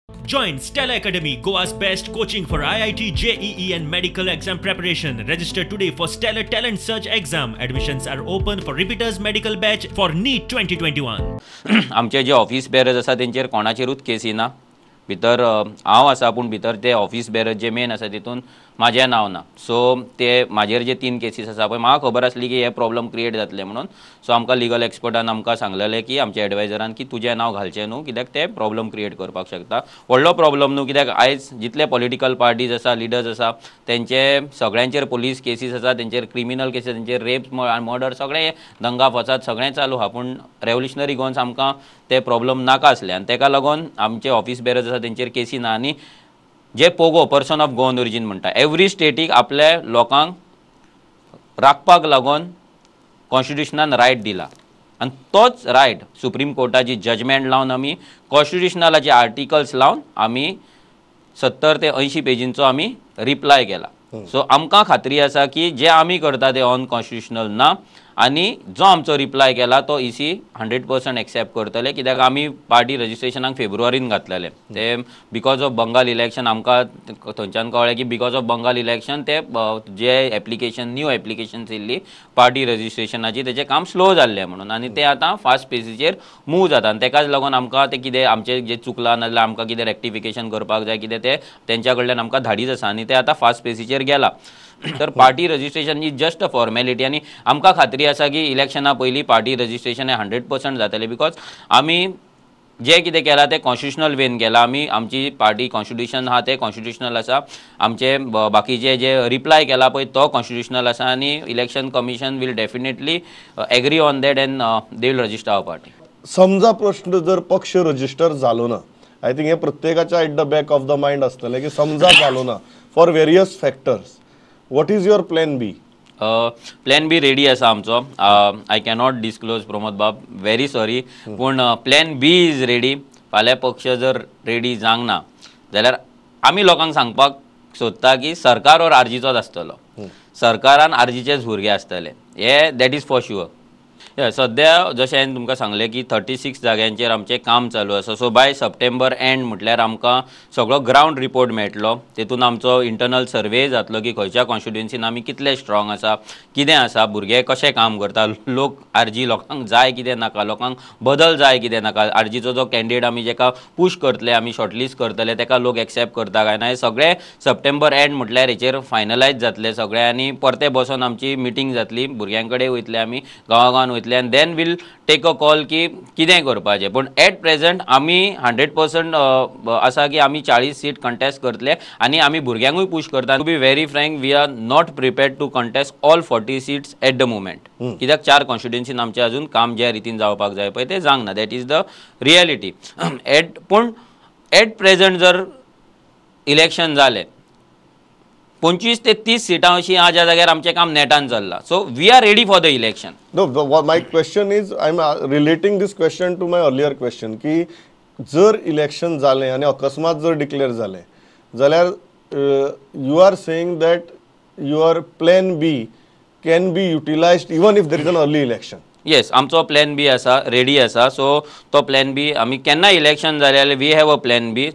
Join Stella Academy, Goa's best coaching for IIT, JEE and medical exam preparation. Register today for Stellar Talent Search exam. Admissions are open for repeaters medical batch for NEET 2021. आमचे जे office bearers आसा तेंचेर कोणाचेरूच केस येना. भितर हांव आसा पूण भितर ते ऑफिस बेरर्स जे मेन आसा तितून म्हाजें नांव ना. सो ते म्हाजेर जे 3 केसीस आसा पळय म्हाका खबर आसली की हे प्रॉब्लम क्रिएट जातले म्हणून. सो आमकां लिगल एक्सपर्टान आमकां सांगलेलें की आमच्या एडवायजरान की तुजें नांव घालचें न्हू कित्याक ते प्रॉब्लम क्रिएट करपाक शकता. व्हडलो प्रॉब्लम न्हू कित्याक आयज जितले पॉलिटिकल पार्टीज आसा लिडर्स आसा तेंचे सगळ्यांचेर पुलीस केसीस आसा, तेंचेर क्रिमिनल केसीस, तेंचेर रेप मर्डर सगळे दंगा फसाद सगळें चालू आहा. पूण रेव्होल्युशनरी गोवन्स आमकां ते प्रॉब्लम नाका आसले आनी तेका लागून आमचे ऑफिस बेरर्स आसा तेंचेर केसी ना. आनी जे Pogo person of Goan origin म्हणटा एवरी स्टेटीक आपल्या लोकांक राखपाक लागून कॉन्स्टिट्युशनान रायट दिला आनी तोच रायट सुप्रीम कोर्टाची जजमेंट लावन आमी कॉन्स्टिट्युशनलाचे आर्टिकल्स लावन आमी 70 ते 80 पेजींचो आमी रिप्लाय केला. सो आमकां खात्री आसा की जे आमी करता ते अनकॉन्स्टिट्युशनल ना आनी जो आमचो रिप्लाय केला तो EC 100% एक्सेप्ट करतले कित्याक आमी पार्टी रजिस्ट्रेशनाक फेब्रुवारीन घातलेले. ते बिकॉज ऑफ बंगाल इलेक्शन आमकां थंयच्यान कळ्ळें की बिकॉज ऑफ बंगाल इलेक्शन ते जे एप्लिकेशन न्यू एप्लिकेशन्स येयल्ली पार्टी रजिस्ट्रेशनाची तेजें काम स्लो जाल्लें म्हणून आनी ते आतां फास्ट पेसीचेर मूव जाता आनी तेकाच लागून आमकां ते कितें आमचें जें चुकलां नाजाल्यार आमकां कितें रेक्टिफिकेशन करपाक जाय कितें ते तेंच्या कडल्यान आमकां धाडीत आसा आनी ते आतां फास्ट पेसीचेर गेला. तर party registration he just a formality आनी आमकां खात्री आसा की इलेक्शना पयलीं पार्टी रजिस्ट्रेशन हें 100% जातलें बिकॉज आमी जे कितें केलां तें कॉन्स्टिट्युशनल वेन केलां. आमी आमची पार्टी कॉन्स्टिट्युशन आहा तें कॉन्स्टिट्युशनल आसा, आमचे बाकीचे जे रिप्लाय केला पळय तो कॉन्स्टिट्युशनल आसा आनी election commission will definitely agree on that and they will register our party. समजा प्रश्न जर पक्ष रजिस्टर जालो ना, आय थिंक हे प्रत्येकाच्या at the back of the mind आसतलें की समजा जालो ना for various factors, what is your plan B? Plan B ready आसा आमचो. I cannot disclose Pramod bab, very sorry, पूण प्लॅन बी इज रेडी. फाल्यां पक्ष जर रेडी जावंक ना जाल्यार आमी लोकांक सांगपाक सोदता की सरकार और आरजीचोच आसतलो. सरकारान आरजीचेच भुरगे आसतले हे दॅट इज फॉर शुअर. सद्या जशें हांवें तुमकां सांगलें की 36 जाग्यांचेर आमचें काम चालू आसा. सो बाय सप्टेंबर एंड म्हटल्यार आमकां सगळो ग्रावंड रिपोर्ट मेळटलो. तेतून आमचो इंटरनल सर्वे जातलो की खंयच्या कॉन्स्टिट्युएन्सीन आमी कितले स्ट्रॉंग आसा, कितें आसा, भुरगे कशें काम करता, लोक आरजी लोकांक जाय कितें नाका, लोकांक बदल जाय कितें नाका, आरजीचो जो कॅन्डिडेट आमी जेका पुश करतले आमी शॉर्टलिस्ट करतले तेका लोक एक्सेप्ट करता काय ना हे सगळे सप्टेंबर एंड म्हटल्यार हेचेर फायनलायज जातले सगळे. आनी परते बसून आमची मिटींग जातली, भुरग्यां कडेन वयतले आमी, गांवागांवान वयतले and then we'll take a call की कितें करपाचें. पूण एट प्रेझेंट आमी 100% आसा की आमी 40 सीट कंटेस्ट करतले आनी आमी भुरग्यांकूय पुश करता. To be very frank we are not prepared to contest all 40 seats at the moment कित्याक 4 कॉन्स्टिट्युएन्सीन आमचें अजून काम ज्या रितीन जावपाक जाय पळय तें जावंक ना. That is the reality. पूण एट प्रेझेंट जर इलेक्शन जालें 25 ते 30 सीटां अशी आहा ज्या जाग्यार आमचें काम नेटान चल्लां. So we are ready for the election. No, my question is, I'm relating this question to my earlier question की जर इलेक्शन जालें आनी अकस्मात जर डिक्लेअर जालें जाल्यार you are saying that your plan B can be utilized even if there is an early election. Yes, आमचो plan बी आसा, रेडी आसा. सो तो प्लॅन बी आमी केन्ना इलेक्शन जालें जाल्यार we have a plan B.